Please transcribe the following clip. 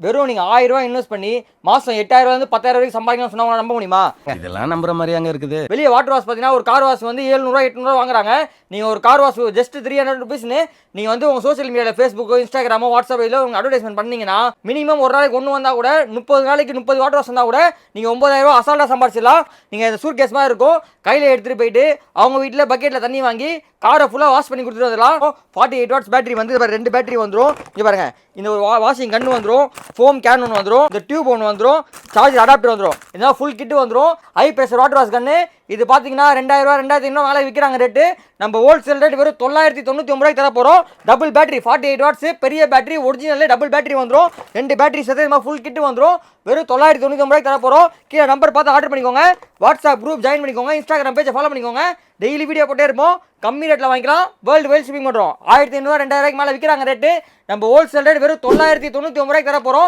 வெறும் நீங்கள் 1000 ரூபாய் இன்வெஸ்ட் பண்ணி மாதம் 8000 ரூபாய் 10,000 வரைக்கும் சம்பாதிக்கணும்னு சொன்னா நம்ப முடியுமா? இதெல்லாம் நம்புற மாதிரி அங்கே இருக்குது. வெளியே வாட்டர் வாஷ் பார்த்தீங்கன்னா ஒரு கார் வாஷ் வந்து 700 800 வாங்குறாங்க. நீங்கள் ஒரு கார் வாஷ் ஜஸ்ட் 300 ருபீஸ்னு நீங்கள் வந்து உங்கள் சோஷியல் மீடியாவில் ஃபேஸ்புக்கோ இன்ஸ்டாகிராமோ வாட்ஸ்அப் இதில் உங்கள் அட்வர்டைஸ்மெண்ட் பண்ணீங்கன்னா மினிமம் ஒரு நாளைக்கு ஒன்று வந்தால் கூட 30 நாளைக்கு 30 வாட்டர் வாஷ் வந்தால் கூட நீங்கள் 9000 ரூபா அசால்ட்டாக சம்பாதிச்சிடலாம். நீங்கள் இந்த சூட் கேஸ் மாதிரி இருக்கும், கையில் எடுத்துகிட்டு போயிட்டு அவங்க வீட்டில் பக்கெட்டில் தண்ணி வாங்கி காரை ஃபுல்லாக வாஷ் பண்ணி கொடுத்துட்டு வந்துடலாம். 48 வாட்ஸ் பேட்டரி வந்து 2 பேட்டரி வந்துடும். இங்கே பாருங்க, இந்த ஒரு வாஷிங் கன்று வந்துடும், ஃபோம் கேன் ஒன்று வந்துடும், இந்த டியூப் ஒன்று வந்துடும், சார்ஜர் அடாப்டர் வந்துடும், இதெல்லாம் ஃபுல் கிட்டு வந்துடும். ஹை ப்ரெஷர் வாட்டர் வாஷ் கன்று இது பார்த்தீங்கன்னா 2000 ரூபா 2500 மேலே விற்கிறாங்க ரேட்டு. நம்ம ஹோல்சேல் ரேட் வெறும் 999 ரூபாய்க்கு தர போகிறோம். டபுள் பேட்டரி 48 வாட்ஸ் பெரிய பேட்டரி ஒரிஜினல் டபுள் பேட்டரி வந்துடும். 2 பேட்டரி சேர்த்து இந்த ஃபுல் கிட்டு வந்துடும். வெறும் 999 ரூபாய்க்கு தர போகிறோம். கீழே நம்பர் பார்த்து ஆர்டர் பண்ணிக்கோங்க. வாட்ஸ்அப் குரூப் ஜாயின் பண்ணிக்கோங்க. இன்ஸ்டாகிராம் பேஜை ஃபாலோ பண்ணிக்கோங்க. டெய்லி வீடியோ போட்டே இருப்போம். கம்மி ரேட்டில் வாங்கிக்கலாம். வேர்ல்டு வைட் ஷிப்பிங் பண்ணுறோம். 1500 2000 மேலே விற்கிறாங்க ரேட்டு. நம்ம ஹோல்சேல் ரேட் வெறும் 999 ரூபாய்க்கு தர போகிறோம்.